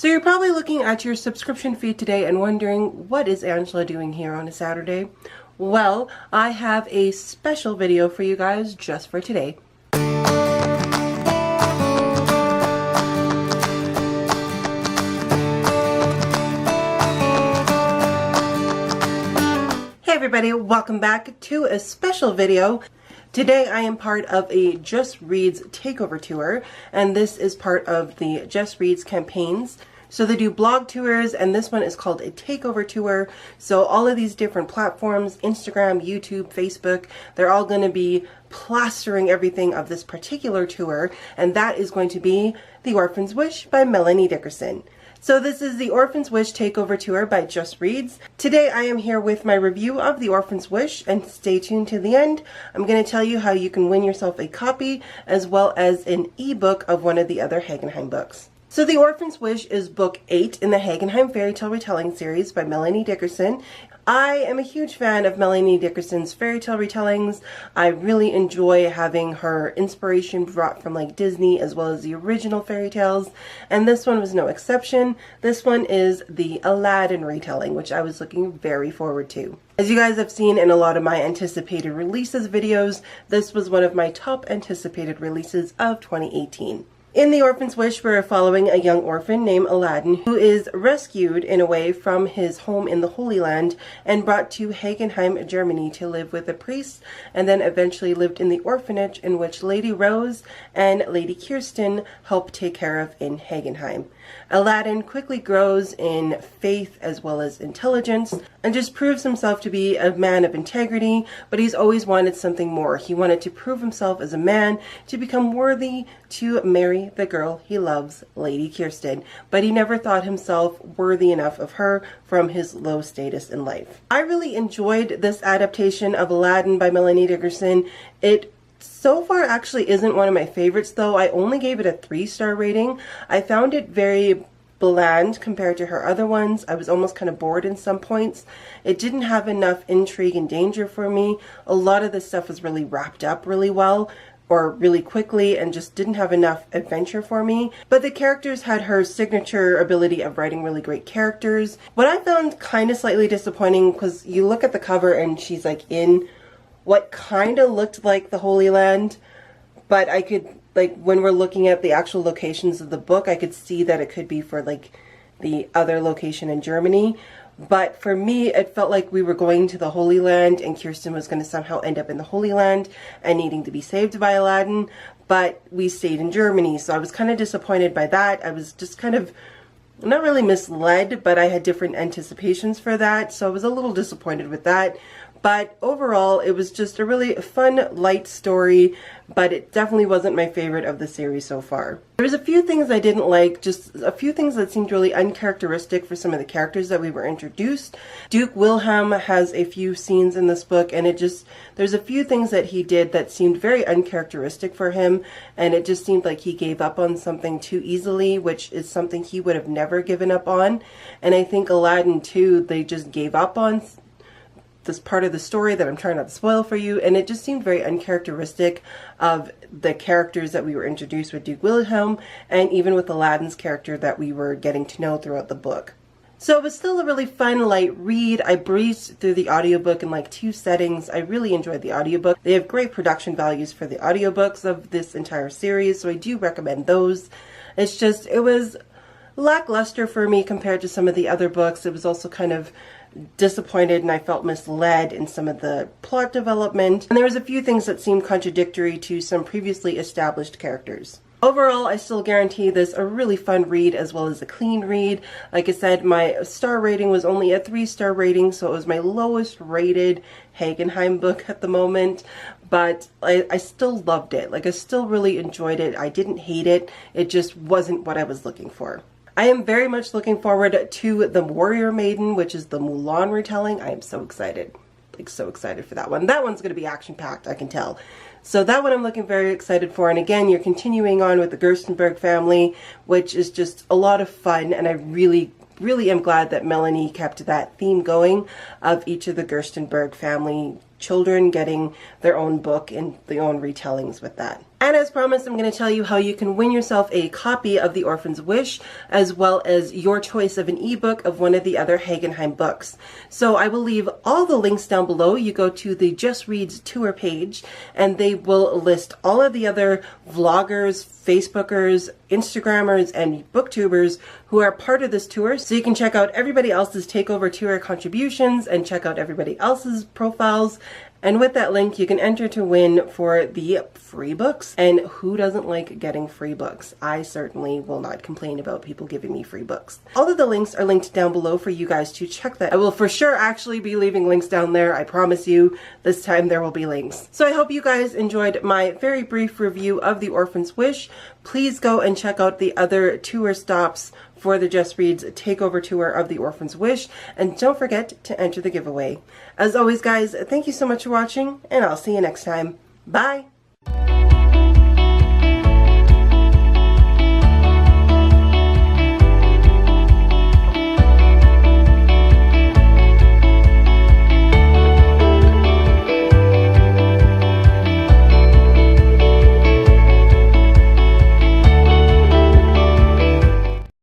So you're probably looking at your subscription feed today and wondering, what is Angela doing here on a Saturday? Well, I have a special video for you guys just for today. Hey everybody, welcome back to a special video. Today I am part of a Just Reads takeover tour, and this is part of the Just Reads campaigns. So they do blog tours, and this one is called a takeover tour. So all of these different platforms, Instagram, YouTube, Facebook, they're all going to be plastering everything of this particular tour, and that is going to be The Orphan's Wish by Melanie Dickerson. So this is the Orphan's Wish Takeover Tour by Just Reads. Today I am here with my review of The Orphan's Wish, and stay tuned to the end. I'm going to tell you how you can win yourself a copy as well as an ebook of one of the other Hagenheim books. So The Orphan's Wish is book 8 in the Hagenheim Fairytaleretellings series by Melanie Dickerson. I am a huge fan of Melanie Dickerson's fairy tale retellings. I really enjoy having her inspiration brought from like Disney as well as the original fairy tales, and this one was no exception. This one is the Aladdin retelling, which I was looking very forward to. As you guys have seen in a lot of my anticipated releases videos, this was one of my top anticipated releases of 2018. In The Orphan's Wish, we're following a young orphan named Aladdin who is rescued in a way from his home in the Holy Land and brought to Hagenheim, Germany to live with a priest, and then eventually lived in the orphanage in which Lady Rose and Lady Kirsten help take care of in Hagenheim. Aladdin quickly grows in faith as well as intelligence and just proves himself to be a man of integrity, but he's always wanted something more. He wanted to prove himself as a man to become worthy to marry the girl he loves, Lady Kirsten, but he never thought himself worthy enough of her from his low status in life. I really enjoyed this adaptation of Aladdin by Melanie Dickerson. It so far actually isn't one of my favorites though. I only gave it a 3-star rating. I found it very bland compared to her other ones. I was almost kind of bored in some points. It didn't have enough intrigue and danger for me. A lot of the stuff was really wrapped up really well or really quickly and just didn't have enough adventure for me. But the characters had her signature ability of writing really great characters. What I found kind of slightly disappointing, because you look at the cover and she's like in what kind of looked like the Holy Land, but I could, like, when we're looking at the actual locations of the book, I could see that it could be for like the other location in Germany. But for me, it felt like we were going to the Holy Land and Kirsten was going to somehow end up in the Holy Land and needing to be saved by Aladdin, but we stayed in Germany. So I was kind of disappointed by that. I was just kind of not really misled, but I had different anticipations for that. So I was a little disappointed with that. But overall, it was just a really fun, light story, but it definitely wasn't my favorite of the series so far. There's a few things I didn't like, just a few things that seemed really uncharacteristic for some of the characters that we were introduced. Duke Wilhelm has a few scenes in this book, and there's a few things that he did that seemed very uncharacteristic for him, and it just seemed like he gave up on something too easily, which is something he would have never given up on. And I think Aladdin too, they just gave up on this part of the story that I'm trying not to spoil for you, and it just seemed very uncharacteristic of the characters that we were introduced with Duke Wilhelm, and even with Aladdin's character that we were getting to know throughout the book. So it was still a really fun, light read. I breezed through the audiobook in like 2 settings. I really enjoyed the audiobook. They have great production values for the audiobooks of this entire series, so I do recommend those. It's just, it was lackluster for me compared to some of the other books. It was also kind of disappointed, and I felt misled in some of the plot development, and there was a few things that seemed contradictory to some previously established characters. Overall, I still guarantee this a really fun read as well as a clean read. Like I said, my star rating was only a 3-star rating, so it was my lowest rated Hagenheim book at the moment, but I still loved it. Like, I still really enjoyed it. I didn't hate it. It just wasn't what I was looking for. I am very much looking forward to The Warrior Maiden, which is the Mulan retelling. I am so excited. Like, so excited for that one. That one's going to be action-packed, I can tell. So that one I'm looking very excited for. And again, you're continuing on with the Gerstenberg family, which is just a lot of fun. And I really am glad that Melanie kept that theme going of each of the Gerstenberg family children getting their own book and their own retellings with that. And as promised, I'm going to tell you how you can win yourself a copy of The Orphan's Wish, as well as your choice of an ebook of one of the other Hagenheim books. So I will leave all the links down below. You go to the Just Reads tour page, and they will list all of the other vloggers, Facebookers, Instagrammers, and booktubers who are part of this tour. So you can check out everybody else's takeover tour contributions and check out everybody else's profiles. And with that link, you can enter to win for the free books. And who doesn't like getting free books? I certainly will not complain about people giving me free books. All of the links are linked down below for you guys to check that. I will for sure actually be leaving links down there. I promise you, this time there will be links. So I hope you guys enjoyed my very brief review of The Orphan's Wish. Please go and check out the other tour stops for the Just Reads takeover tour of The Orphan's Wish, and don't forget to enter the giveaway. As always, guys, thank you so much for watching, and I'll see you next time. Bye!